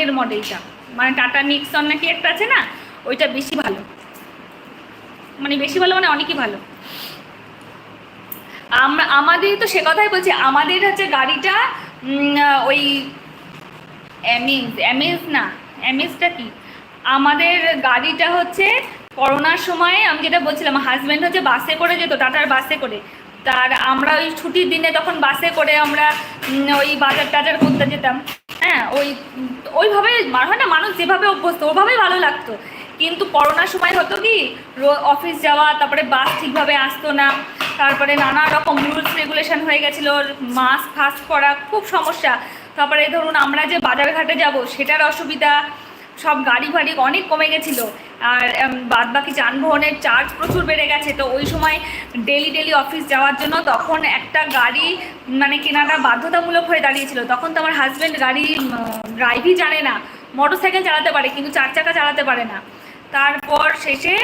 এর মডেলটা, মানে টাটা নিক্সন নাকি একটা আছে না, ওইটা বেশি ভালো, মানে বেশি ভালো মানে অনেকই ভালো। আমাদের তো সে কথাই বলছি, আমাদের হচ্ছে গাড়িটা ওই অ্যামেজ না, অ্যামেজটা কি, আমাদের গাড়িটা হচ্ছে করোনার সময় আমি যেটা বলছিলাম, হাজব্যান্ড হচ্ছে বাসে করে যেত, টাটার বাসে করে। তার আমরা ওই ছুটির দিনে তখন বাসে করে আমরা ওই বাজার টাজার করতে যেতাম। হ্যাঁ, ওইভাবে হয় না, মানুষ যেভাবে অভ্যস্ত ওভাবেই ভালো লাগতো। কিন্তু করোনার সময় হতো কি, অফিস যাওয়া, তারপরে বাস ঠিকভাবে আসতো না, তারপরে নানা রকম রুলস রেগুলেশন হয়ে গেছিলো, মাস্ক ফাস্ক করা খুব সমস্যা। তারপরে ধরুন আমরা যে বাজার ঘাটে যাব সেটার অসুবিধা, সব গাড়ি ফাড়ি অনেক কমে গেছিলো। আর বাদ বাকি যানবাহনের চার্জ প্রচুর বেড়ে গেছে। তো ওই সময় ডেলি অফিস যাওয়ার জন্য তখন একটা গাড়ি মানে কেনাটা বাধ্যতামূলক হয়ে দাঁড়িয়েছিল। তখন তো আমার হাজব্যান্ড গাড়ি ড্রাইভই জানে না, মোটরসাইকেল চালাতে পারে কিন্তু 4 চাকা চালাতে পারে না। তারপর শেষে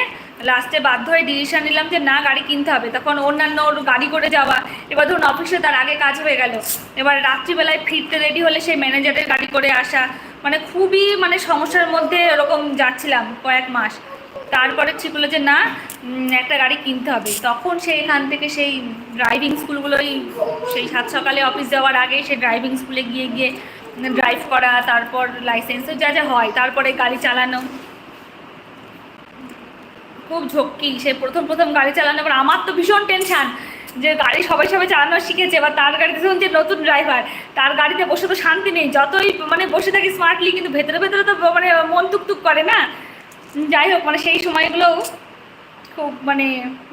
লাস্টে বাধ্য হয়ে ডিসিশন নিলাম যে না, গাড়ি কিনতে হবে। তখন অন্যান্য গাড়ি করে যাওয়া, এবার ধরুন অফিসে তার আগে কাজ হয়ে গেল, এবার রাত্রিবেলায় ফিরতে রেডি হলে সেই ম্যানেজারের গাড়ি করে আসা, মানে খুবই মানে সমস্যার মধ্যে এরকম যাচ্ছিলাম কয়েক মাস। তারপরে ঠিক হলো যে না, একটা গাড়ি কিনতে হবে। তখন সেইখান থেকে সেই ড্রাইভিং স্কুলগুলোই, সেই 7 সকালে অফিস যাওয়ার আগে সেই ড্রাইভিং স্কুলে গিয়ে গিয়ে ড্রাইভ করা, তারপর লাইসেন্সও যা যা হয়, তারপরে গাড়ি চালানো। খুব ঝক্কি সে প্রথম গাড়ি চালানো। এবার আমার তো ভীষণ টেনশান যে গাড়ি সবাই চালানো শিখেছে, এবার তার গাড়িতে ধরুন যে নতুন ড্রাইভার, তার গাড়িতে বসে তো শান্তি নেই, যতই মানে বসে থাকি স্মার্টলি, কিন্তু ভেতরে ভেতরে তো মানে মন টুকটুক করে না। যাই হোক, মানে সেই সময়গুলোও খুব মানে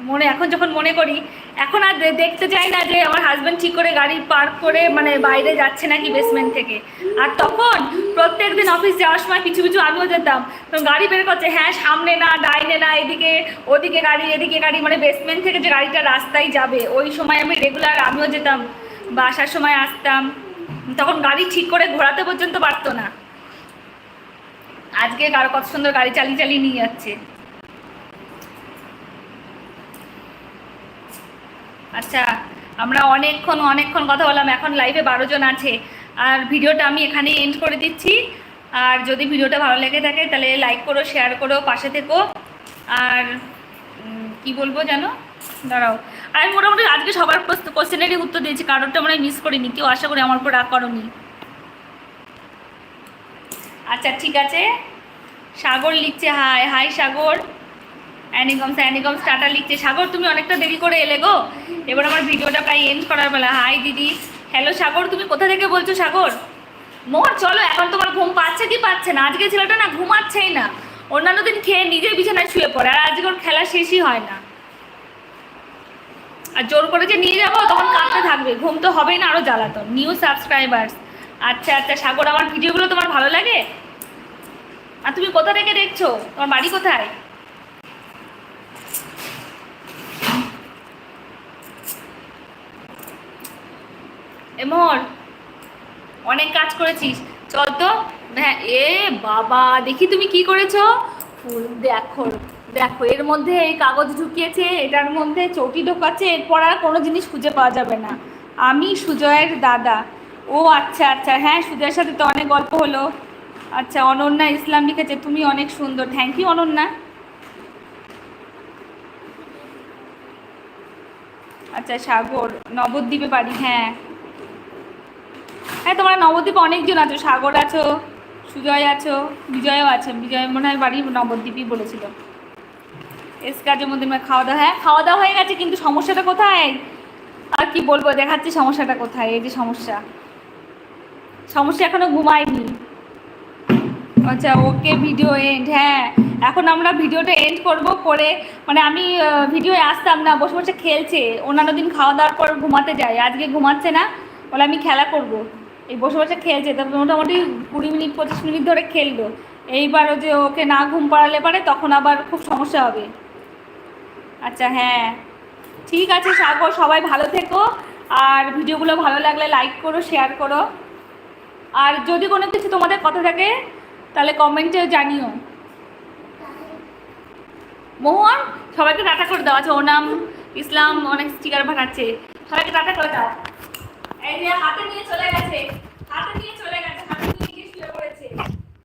মনে, এখন যখন মনে করি, এখন আর দেখতে চাই না যে আমার হাজব্যান্ড ঠিক করে গাড়ি পার্ক করে মানে বাইরে যাচ্ছে নাকি বেসমেন্ট থেকে। আর তখন প্রত্যেক দিন অফিস যাওয়ার সময় পিছু পিছু আমিও যেতাম, তো গাড়ি বের করছে, হ্যাঁ সামনে না ডাইনে না, এদিকে ওদিকে গাড়ি এদিকে গাড়ি, মানে বেসমেন্ট থেকে যে গাড়িটা রাস্তায় যাবে ওই সময় আমি রেগুলার আমিও যেতাম, বা আসার সময় আসতাম। তখন গাড়ি ঠিক করে ঘোরাতে পর্যন্ত পারতো না। আজকে কারো কত সুন্দর গাড়ি চালিয়ে চালিয়ে নিয়ে যাচ্ছে। আচ্ছা, আমরা অনেকক্ষণ কথা বললাম, এখন লাইভে 12 জন আছে। আর ভিডিওটা আমি এখানে এন্ড করে দিচ্ছি। আর যদি ভিডিওটা ভালো লেগে থাকে তাহলে লাইক করো, শেয়ার করো, পাশে থেকো। আর কি বলবো জানো, দাঁড়াও, আমি মোটামুটি আজকে সবার কোশ্চেনেরই উত্তর দিয়েছি, কারোরটা মনে হয় মিস করিনি, কেউ আশা করি আমার উপর রাগ করোনি। আচ্ছা ঠিক আছে, সাগর লিখছে হাই হাই সাগর, অ্যানিকমস টাটা লিখছে। সাগর তুমি অনেকটা দেরি করে এলে গো, এবার আমার ভিডিওটা প্রায় এন্ড করার বেলা। হাই দিদি, হ্যালো সাগর, তুমি কোথা থেকে বলছো সাগর? মোর চলো, এখন তোমার ঘুম পাচ্ছে কি পাচ্ছে না? আজকে ছেলেটা না ঘুমাচ্ছেই না, অন্যান্য দিন খেয়ে নিজের বিছানায় শুয়ে পড়ে, আর আজকে ওর খেলা শেষই হয় না। আর জোর করে যে নিয়ে যাবো তখন কাঁদতে থাকবে, ঘুম তো হবেই না, আরও জ্বালাতন। নিউ সাবস্ক্রাইবার্স, আচ্ছা সাগর, আমার ভিডিওগুলো তোমার ভালো লাগে? আর তুমি কোথা থেকে দেখছো, তোমার বাড়ি কোথায়? এমর, অনেক কাজ করেছিস, চল তো। হ্যাঁ, এ বাবা, দেখি তুমি কি করেছো। ফুল দেখো দেখো, এর মধ্যে এই কাগজ ঢুকিয়েছে, এটার মধ্যে চটি ঢোকাচ্ছে, এরপর আর কোনো জিনিস খুঁজে পাওয়া যাবে না। আমি সুজয়ের দাদা। ও আচ্ছা, হ্যাঁ সুজয়ের সাথে তো অনেক গল্প হলো। আচ্ছা, অনন্যা ইসলাম লিখেছে, তুমি অনেক সুন্দর। Thank you Ananya. আচ্ছা সাগর, নবদ্বীপে বাড়ি। হ্যাঁ, তোমরা নবদ্বীপে অনেকজন আছো, সাগর আছো, সুজয় আছো, বিজয়ও আছে। বিজয় মনে হয় বাড়ি নবদ্বীপই বলেছিল। এস কাজের মধ্যে খাওয়া দাওয়া, হ্যাঁ খাওয়া দাওয়া হয়ে গেছে, কিন্তু সমস্যাটা কোথায় আর কি বলবো, দেখাচ্ছি সমস্যাটা কোথায়। এই যে সমস্যা এখনো ঘুমায়নি। আচ্ছা ওকে, ভিডিও এন্ড। হ্যাঁ, এখন আমরা ভিডিওটা এন্ড করে মানে আমি ভিডিওয়ে আসতাম না, বসে বসে খেলছে। অন্যান্য দিন খাওয়া দাওয়ার পর ঘুমাতে যায়, আজকে ঘুমাচ্ছে না, বলে আমি খেলা করব। এই বসে বসে খেলছে, তবে মোটামুটি 20 মিনিট 25 মিনিট ধরে খেললো। এইবার যে ওকে না ঘুম পাড়ালে পারে তখন আবার খুব সমস্যা হবে। আচ্ছা হ্যাঁ ঠিক আছে সাগর, সবাই ভালো থেকো। আর ভিডিওগুলো ভালো লাগলে লাইক করো, শেয়ার করো। আর যদি কোনো কিছু তোমাদের কথা থাকে তাহলে কমেন্টে জানিও। মোহন, সবাইকে টাটা করে দাও। আচ্ছা, ওর নাম ইসলাম অনেক স্টিকার বানাচ্ছে, সবাইকে টাটা করে দাও। এই যে হাতে নিয়ে চলে গেছে, হাতে নিয়ে